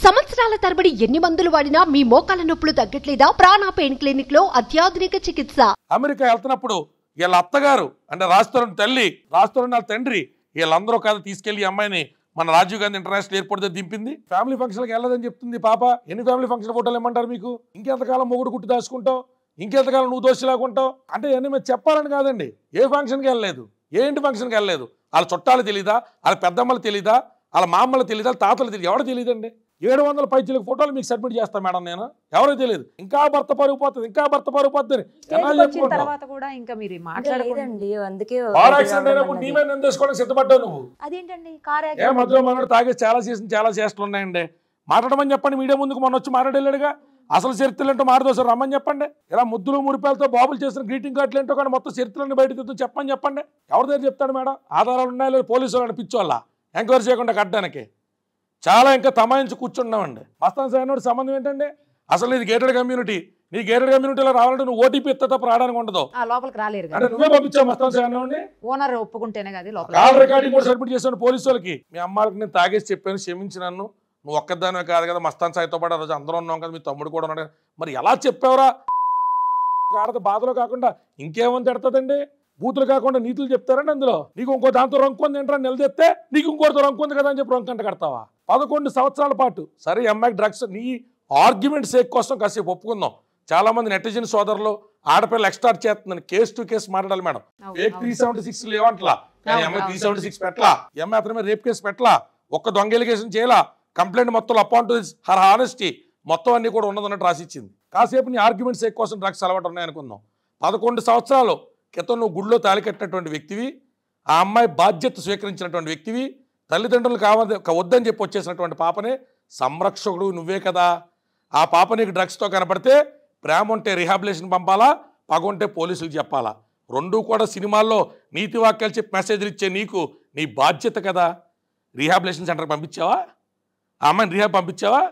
సంవత్సరాల తరబడి ఎన్ని మందులు వాడినా మీ మోకాల నొప్పులు తగ్గట్లేదా? ప్రాణ పెయిన్ క్లినిక్ లో అత్యాధునిక చికిత్స. అమెరికా వెళ్తున్నప్పుడు వీళ్ళ అత్తగారు అంటే రాజస్థాన్ తల్లి, రాజస్థాన్ వాళ్ళ తండ్రి వీళ్ళందరూ కాదు తీసుకెళ్లి అమ్మాయిని మన రాజీవ్ గాంధీ ఇంటర్నేషనల్ ఎయిర్పోర్ట్ దగ్గర దింపింది. ఫ్యామిలీ ఫంక్షన్కి వెళ్ళదని చెప్తుంది పాప. ఎన్ని ఫ్యామిలీ ఫంక్షన్ ఫోటోలు ఇమ్మంటారు మీకు? ఇంకెంతకాలం మొగుడు కుట్టి దాచుకుంటావు? ఇంకెంతకాలం నువ్వు దోషిలాగుంటావు? అంటే ఇవన్నీ మీరు చెప్పాలని కాదండి. ఏ ఫంక్షన్కి వెళ్ళలేదు, ఏ ఇంటి ఫంక్షన్కి వెళ్ళలేదు. వాళ్ళ చుట్టాలు తెలీదా? వాళ్ళ పెద్దమ్మలు తెలీదా? వాళ్ళ మామలు తెలీదా? వాళ్ళ తాతలు తెలియదు. ఎవరు తెలియదండి. 700 పైచీలకు ఫోటోలు మీకు సబ్మిట్ చేస్తాను మేడం నేను. ఎవరో తెలియదు. ఇంకా భర్త పరుగు పోతుంది, ఇంకా భర్త పరుగు పోతుంది. తర్వాత కూడా ఇంకా మీరు మాట్లాడలేదండి. అందుకే కార్ యాక్సిడెంట్ అయినప్పుడు నీ మీద నిందేసుకోవడానికి సిద్ధపడ్డావు నువ్వు. అదేంటండి కార్ యాక్సిడెంట్? మధ్యలో మనోడు తాగేసి చాలా చేష్టలు ఉన్నాయండి. మాట్లాడమని చెప్పండి. మీడియా ముందుకు మొన్న వచ్చి మాట్లాడేళ్ళాడుగా. అసలు చరిత్రలు ఏంటో మాట్లాడదు రమ్మని చెప్పండి. ఇలా ముద్దులు మురిపాలతో బాబులు చేసిన గ్రీటింగ్ కార్డులు ఏంటో కానీ మొత్తం చరిత్రలను బయట తెద్దు చెప్పని చెప్పండి. ఎవరి దగ్గర చెప్తాడు మేడం? ఆధారాలు ఉన్నాయో లేదు పోలీసు వాళ్ళని పిచ్చోళ్ళ ఎంక్వైరీ చేయకుండా కట్టడానికి చాలా ఇంకా తమాయించి కూర్చున్నామండి. మస్తాన్ సాయినోడు సంబంధం ఏంటండి? అసలు ఇది గేటెడ్ కమ్యూనిటీ. నీ గేటెడ్ కమ్యూనిటీలో రావాలంటే నువ్వు ఓటీపీ ఇస్తా తప్ప రావడానికి ఉండదు. లోపలికి రాలేరు అంటే నువ్వే పంపించావు మస్తాన్ సాయినోడిని. ఓనర్ ఒప్పుకుంటేనే కదా లోపల. కాల్ రికార్డింగ్ కూడా సబ్మిట్ చేశాను పోలీసు వాళ్ళకి. మీ అమ్మాయికి నేను తాగేసి చెప్పాను, క్షమించి నన్ను. నువ్వు ఒక్కదానివే కాదు కదా, మస్తాన్ సాయితో పాటు ఆ రోజు అందరూ ఉన్నాం కదా, మీ తమ్ముడు కూడా ఉన్నాడు. మరి ఎలా చెప్పావురా? ఆడత బాధలో కాకుండా ఇంకేమని తిడతదండి? బూతులు కాకుండా నీతులు చెప్తారండి అందులో. నీకు ఇంకో దాంతో రంకుంది ఏంట్రా నిలదెత్తే నీకు ఇంకోటితో రంకుంది కదా అని చెప్పి రంకంట కడతావా? 11 సంవత్సరాల పాటు. సరే అమ్మాయికి డ్రగ్స్ నీ ఆర్గ్యుమెంట్ సేక్ కోసం కాసేపు ఒప్పుకుందాం. చాలా మంది నెటిజన్ సోదరులు ఆడపిల్లలు ఎక్స్టార్ట్ చేస్తుందని కేసు టు కేసు మాట్లాడాలి మేడం. ఫేక్ 376 లేవంటలా, కానీ అమ్మాయి 376 పెట్టలా. అమ్మాయి అతని మీద రేప్ కేసు పెట్టలా, ఒక్క దొంగ ఎలిగేషన్ చేయలా. కంప్లైంట్ మొత్తం అపాన్ టు హర్ హానెస్టీ మొత్తం అన్ని కూడా ఉన్నదన్నట్టు రాసిచ్చింది. కాసేపు నీ ఆర్గ్యుమెంట్ సేక్ కోసం డ్రగ్స్ అలవాటు ఉన్నాయనుకుందాం. 11 సంవత్సరాలు క్రితం నువ్వు గుడిలో తాళి కట్టినటువంటి వ్యక్తివి, ఆ అమ్మాయి బాధ్యత స్వీకరించినటువంటి వ్యక్తివి, తల్లిదండ్రులు వద్దని చెప్పి వచ్చేసినటువంటి పాపనే సంరక్షకుడు నువ్వే కదా. ఆ పాప నీకు డ్రగ్స్తో కనపడితే ప్రేమ ఉంటే రిహాబిలేషన్ పంపాలా, పగ ఉంటే పోలీసులకు చెప్పాలా. రెండూ కూడా సినిమాల్లో నీతి వాక్యాలు చెప్పి మెసేజ్లు ఇచ్చే నీకు నీ బాధ్యత కదా. రీహాబిలేషన్ సెంటర్కి పంపించావా? ఆ అమ్మాయిని రీహాబ్ పంపించావా?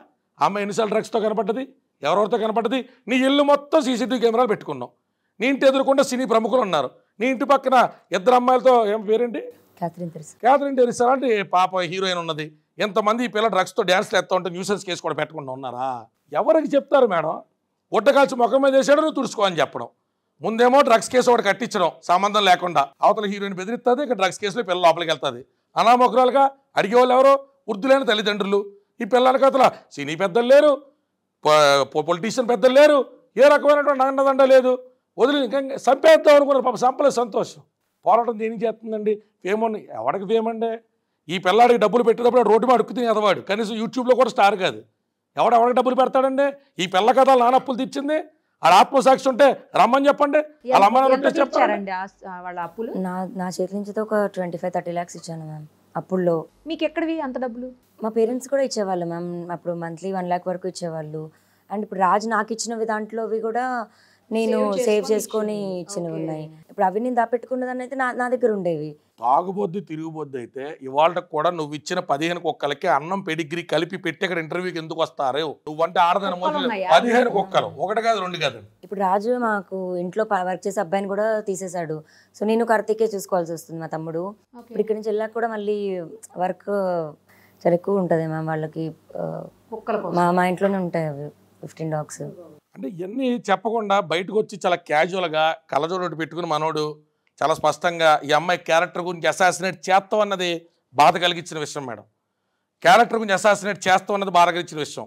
ఆ అమ్మాయి ఎన్నిసార్లు డ్రగ్స్తో కనపడ్డది, ఎవరెవరితో కనపడ్డది? నీ ఇల్లు మొత్తం సీసీటీవీ కెమెరాలు పెట్టుకున్నావు. నీ ఇంటి ఎదురుకుండా సినీ ప్రముఖులు ఉన్నారు. నీ ఇంటి పక్కన 2 అమ్మాయిలతో ఏం పేరేంటి, క్యాథరిన్ టెరిసా అంటే పాప హీరోయిన్ ఉన్నది. ఎంతమంది ఈ పిల్ల డ్రగ్స్తో డ్యాన్స్లు ఎత్తా ఉంటే న్యూసెన్స్ కేసు కూడా పెట్టకుండా ఉన్నారా? ఎవరికి చెప్తారు మేడం? గుట్టకాల్చి ముఖం మీద వేసాడు నువ్వు తుడుచుకో అని చెప్పడం. ముందేమో డ్రగ్స్ కేసు ఒకటి కట్టించడం సంబంధం లేకుండా. అవతల హీరోయిన్ బెదిరిస్తుంది, ఇక డ్రగ్స్ కేసులో పిల్ల లోపలికి వెళ్తుంది. అనామకురాలుగా అడిగేవాళ్ళు ఎవరో వృద్ధులైన తల్లిదండ్రులు. ఈ పిల్లలకి అతల సినీ పెద్దలు లేరు, పొలిటీషియన్ పెద్దలు లేరు, ఏ రకమైనటువంటి అండదండ లేదు. వదిలి ఇంకా చంపేద్దాం అనుకున్నారు. పాప సంపలేదు సంతోషం. పోరాటం దేనికి చేస్తుందండి? ఫేమోని ఎవరికి ఫేమండి? ఈ పిల్లాడికి డబ్బులు పెట్టేటప్పుడు రోడ్డు మీద అడుక్కు తిని ఎదవాడు, కనీసం యూట్యూబ్లో కూడా స్టార్ కాదు. ఎవరికి డబ్బులు పెడతాడండి? ఈ పిల్ల కథ నానప్పులు తెచ్చింది. ఆడ ఆత్మసాక్షి ఉంటే రమ్మని చెప్పండి. వాళ్ళ అమ్మ చెప్పారండి. నా చేతి నుంచి ఒక 25-30 lakhs ఇచ్చాను మ్యామ్. అప్పుల్లో మీకు ఎక్కడివి అంత డబ్బులు? మా పేరెంట్స్ కూడా ఇచ్చేవాళ్ళు మ్యామ్. అప్పుడు మంత్లీ 1 lakh వరకు ఇచ్చేవాళ్ళు. అండ్ ఇప్పుడు రాజు నాకు ఇచ్చినవి దాంట్లోవి కూడా నేను సేవ్ చేసుకొని ఇచ్చినవి ఉన్నాయి. ఇప్పుడు అవి నేను దాపెట్టుకున్నదాన్ని అయితే నా దగ్గర ఉండేవి. తాగుబొద్దు తిరుగుబొద్దు అయితే ఇవాళ కూడా నువ్వు ఇచ్చిన 15 కుక్కలకి అన్నం పెడిగ్రీ కలిపి పెట్టి అక్కడ ఇంటర్వ్యూకి ఎందుకు వస్తారు? నువ్వంటే ఆడదాని 15 కుక్కలు, ఒకటి కాదు 2 కాదు. ఇప్పుడు రాజు మాకు ఇంట్లో వర్క్ చేసే అబ్బాయిని కూడా తీసేశాడు. సో నేను కార్తీకే చూసుకోవాల్సి వస్తుంది. మా తమ్ముడు ఇప్పుడు ఇక్కడి నుంచి వెళ్ళాక కూడా మళ్ళీ వర్క్ చాలా ఎక్కువ ఉంటుంది మ్యామ్. వాళ్ళకి మా ఇంట్లోనే ఉంటాయి అవి 15 dogs. అంటే ఇవన్నీ చెప్పకుండా బయటకు వచ్చి చాలా క్యాజువల్గా కళ్ళజోడు పెట్టుకుని మనోడు చాలా స్పష్టంగా ఈ అమ్మాయి క్యారెక్టర్ గురించి అసాసినేట్ చేస్తాం అన్నది బాధ కలిగించిన విషయం మేడం. క్యారెక్టర్ గురించి అసాసినేట్ చేస్తాం అన్నది బాధ కలిగించిన విషయం.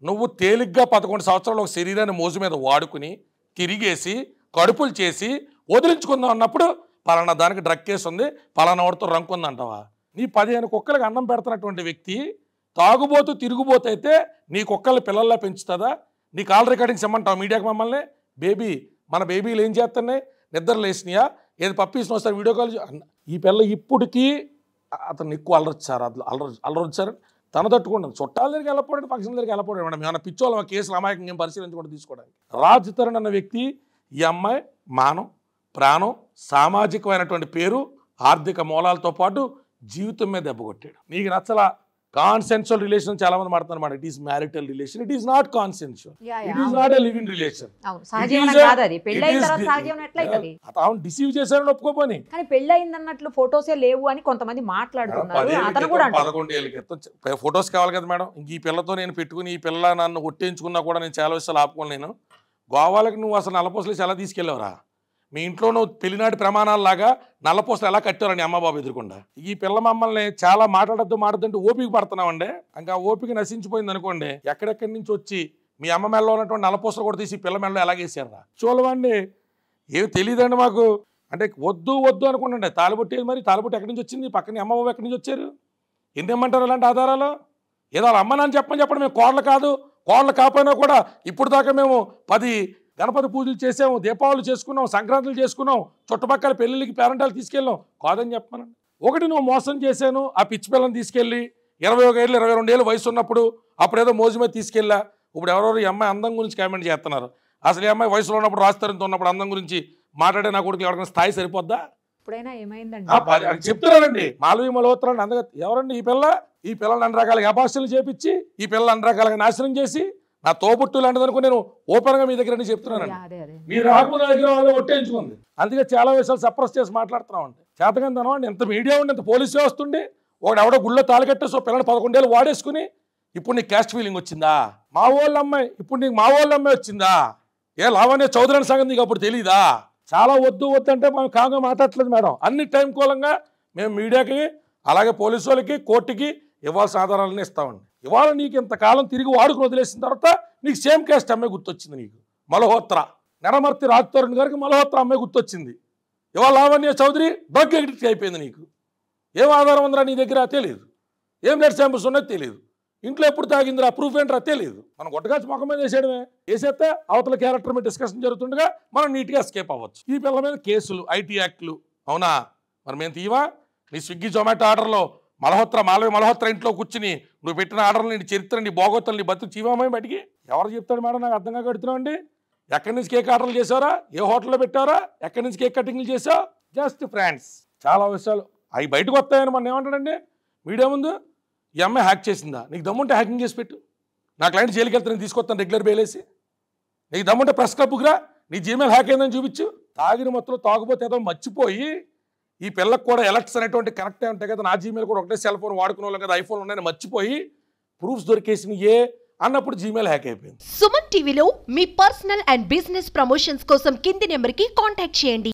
నువ్వు తేలిగ్గా 11 సంవత్సరాలు ఒక శరీరాన్ని మోజు మీద వాడుకుని తిరిగేసి కడుపులు చేసి వదిలించుకుందాం అన్నప్పుడు పలానా దానికి డ్రగ్ కేసు ఉంది, పలానా వాడితో రంకుంది అంటావా? నీ 15 కుక్కలకు అన్నం పెడుతున్నటువంటి వ్యక్తి తాగుబోతూ తిరుగుబోతు అయితే నీ కుక్కల్ని పిల్లల్లా పెంచుతుందా? నీ కాల్ రికార్డింగ్స్ ఇమ్మంటావు మీడియాకి మమ్మల్ని? బేబీ మన బేబీలు ఏం చేస్తున్నాయి? నిద్ర లేసినాయా? ఏది పప్పీస్ని వస్తారు వీడియో కాల్? ఈ పిల్ల ఇప్పటికీ అతను ఎక్కువ అల్లరొచ్చారు, అల్లరొచ్చారు. తన తట్టుకుంటాను. చుట్టాల దగ్గరికి వెళ్ళకపోవడం, ఫంక్షన్ దగ్గరికి వెళ్ళకపోవడం మేడం. ఏమైనా పిచ్చోళ్ళం కేసులు అమాయకంగా ఏం పరిశీలించకుండా తీసుకోవడానికి. రాజ్ తరుణ్ అన్న వ్యక్తి ఈ అమ్మాయి మానం, ప్రాణం, సామాజికమైనటువంటి పేరు, ఆర్థిక మూలాలతో పాటు జీవితం మీద దెబ్బ కొట్టాడు. నీకు నచ్చలా కాన్సెన్షువల్ రిలేషన్ చాలా మంది మాట్లాడుతున్నారు అన్నమాట. It is marital relation, it is not consensual, it is not a living relation. సహజీవనం కాదు అది. పెళ్ళైన తర్వాత సహజీవనం ఎట్లయితది? అవును, డిసీవ్ చేశారని ఒప్పుకోపోని. కానీ పెళ్ళయిందన్నట్లు ఫోటోసే లేవు అని కొంతమంది మాట్లాడుతున్నారు. అతను కూడా 11 ఏళ్ళ క్రితం ఫొటోస్ కావాలి కదా మేడం. ఇంక ఈ పిల్లతో నేను పెట్టుకుని ఈ పిల్ల నన్ను ఒట్టేయించుకున్నా కూడా నేను చాలా విషయాలు ఆపుకోను. నేను గోవాలకు నువ్వు అసలు నల్లపూసలు ఎలా తీసుకెళ్ళావురా? మీ ఇంట్లో నువ్వు పెళ్లినాటి ప్రమాణాలలాగా నల్లపూసలు ఎలా కట్టారని అమ్మబాబు ఎదురుకుండా. ఈ పిల్ల మమ్మల్ని చాలా మాట్లాడుతుంటే ఓపిక పడుతున్నామండి. ఇంకా ఓపిక నశించిపోయింది అనుకోండి, ఎక్కడెక్కడి నుంచి వచ్చి మీ అమ్మ మెడలో ఉన్నటువంటి నల్లపూసలు కూడా తీసి పిల్ల మెడలో ఎలాగేసారా చూడవండి. ఏమి తెలియదండి మాకు. అంటే వద్దు వద్దు అనుకుంటుండే తాలిబొట్టి. మరి తాలిబొట్టి ఎక్కడి నుంచి వచ్చింది? పక్కన అమ్మబాబు ఎక్కడి నుంచి వచ్చారు? ఎన్ని ఇమ్మంటారు ఇలాంటి ఆధారాలు? ఏదో వాళ్ళ అమ్మ నాన్న చెప్పడం మేము కోడలు కాదు, కోడలు కాకపోయినా కూడా ఇప్పుడు దాకా మేము 10 గణపతి పూజలు చేసాము, దీపావళి చేసుకున్నాం, సంక్రాంతులు చేసుకున్నాం, చుట్టుపక్కల పెళ్ళిళ్ళకి పేరెంటాలు తీసుకెళ్ళాం. కాదని చెప్పమనండి. ఒకటి నువ్వు మోసం చేశాను, ఆ పిచ్చి పిల్లని తీసుకెళ్ళి 21 ఏళ్ళు 22 ఏళ్ళు వయసు ఉన్నప్పుడు అప్పుడేదో మోజు మీద తీసుకెళ్ళా. ఇప్పుడు ఎవరెవరు ఈ అమ్మాయి అందం గురించి కామెంట్ చేస్తున్నారు. అసలు ఈ అమ్మాయి వయసులో ఉన్నప్పుడు రాస్తారంతో ఉన్నప్పుడు అందం గురించి మాట్లాడే నా కొడుకు ఎవరికైనా స్థాయి సరిపోద్దా? ఇప్పుడైనా ఏమైందండి చెప్తున్నారండి. మాలవీ మల్హోత్రా అందగా ఎవరండి ఈ పిల్లల్ని అన్ని రకాలుగా అపాస్టులు చేపించి ఈ పిల్లలు అన్ని రకాలుగా నాశనం చేసి నా తోబుట్టు లాంటిది అనుకో నేను ఓపెన్గా మీ దగ్గర చెప్తున్నానండి. మీరు ఆకు నా దగ్గర వాళ్ళు ఒట్టేయించుకుంది. అందుకే చాలా విషయాలు సప్రెస్ చేసి మాట్లాడుతున్నామండి. చేతకందనం అండి. ఎంత మీడియా ఉండి, ఎంత పోలీసు వస్తుండే, ఒకడు ఎవడో గుళ్ళో తాళి కట్టేసి పిల్లలు 11 ఏళ్ళు వాడేసుకుని ఇప్పుడు నీకు క్యాస్ట్ ఫీలింగ్ వచ్చిందా? మా వాళ్ళ అమ్మాయి ఇప్పుడు నీకు మా వాళ్ళ అమ్మాయి వచ్చిందా? ఏ లావణ్య చౌదరి సంగతి నీకు అప్పుడు తెలీదా? చాలా వద్దు వద్దు అంటే మేము కాంగా మాట్లాడట్లేదు మేడం. అన్ని టైం కూలంగా మేము మీడియాకి అలాగే పోలీసు వాళ్ళకి కోర్టుకి ఇవ్వాల్సిన ఆధారాలన్నీ ఇస్తామండి. ఇవాళ నీకు ఇంతకాలం తిరిగి వాడుకుని వదిలేసిన తర్వాత నీకు సేమ్ క్యాస్ట్ అమ్మాయి గుర్తొచ్చింది. నీకు మల్హోత్రా నెరమర్తి రాజ్ తరుణ్ గారికి మల్హోత్రా అమ్మాయి గుర్తొచ్చింది. ఇవాళ లావణ్య చౌదరి డ్రగ్ ఎడిక్ట్ అయిపోయింది. నీకు ఏం ఆధారం ఉందిరా నీ దగ్గర? తెలియదు. ఏం బ్లడ్ శాంపుల్స్ ఉన్నది తెలియదు. ఇంట్లో ఎప్పుడు తాగిందిరా? ప్రూఫ్ ఏంట్రా? తెలియదు. మనం గొట్టగాచి ముఖం మీద వేసేయడమే. వేసేస్తే అవతల క్యారెక్టర్ మీద డిస్కషన్ జరుగుతుండగా మనం నీట్గా ఎస్కేప్ అవ్వచ్చు. ఈ పిల్లల మీద కేసులు, ఐటీ యాక్ట్లు. అవునా? మరి మేము తీవా? నీ స్విగ్గీ జొమాటో ఆర్డర్లో మాలవీ మల్హోత్రా ఇంట్లో కూర్చుని నువ్వు పెట్టిన ఆర్డర్లు, నీ చరిత్ర, నీ బోగొత్తలు, నీ బతుకు చీవామని బయటికి ఎవరు చెప్తాడు మేడం? నాకు అర్థంగా కడుతున్నావు అండి. ఎక్కడి నుంచి కేక్ ఆర్డర్లు చేసారా? ఏ హోటల్లో పెట్టారా? ఎక్కడి నుంచి కేక్ కటింగ్లు చేసావు? Just friends. చాలా విషయాలు అవి బయటకు వస్తాయని మనం ఏమంటాడండి మీడియా ముందు? ఈ అమ్మాయి హ్యాక్ చేసిందా? నీకు దమ్ముంటే హ్యాకింగ్ చేసి పెట్టు. నా క్లయింట్ జైలుకి వెళ్తే నేను తీసుకొస్తాను రెగ్యులర్ బెయిలేసి. నీకు దమ్ముంటే ప్రెస్ క్లబ్కి రా, నీ జీమెయిల్ హ్యాక్ అయిందని చూపించు. తాగిన మొత్తంలో తాగుపోతే ఏదో మర్చిపోయి ఈ పిల్లలకు కూడా ఎలక్ట్స్ అనేటువంటి కనెక్ట్ ఉంటాయి కదా, నా జీమెయిల్ కూడా ఒకటే సెల్ ఫోన్ వాడుకునే వాళ్ళం కదా, ఐఫోన్ ఉన్నాయని మర్చిపోయి ప్రూఫ్స్ దొరికేసినాయే అన్నప్పుడు జీమెయిల్ హ్యాక్ అయిపోయింది. సుమన్ టీవీలో మీ పర్సనల్ అండ్ బిజినెస్ ప్రమోషన్స్ కోసం కింది నెంబర్కి కాంటాక్ట్ చేయండి.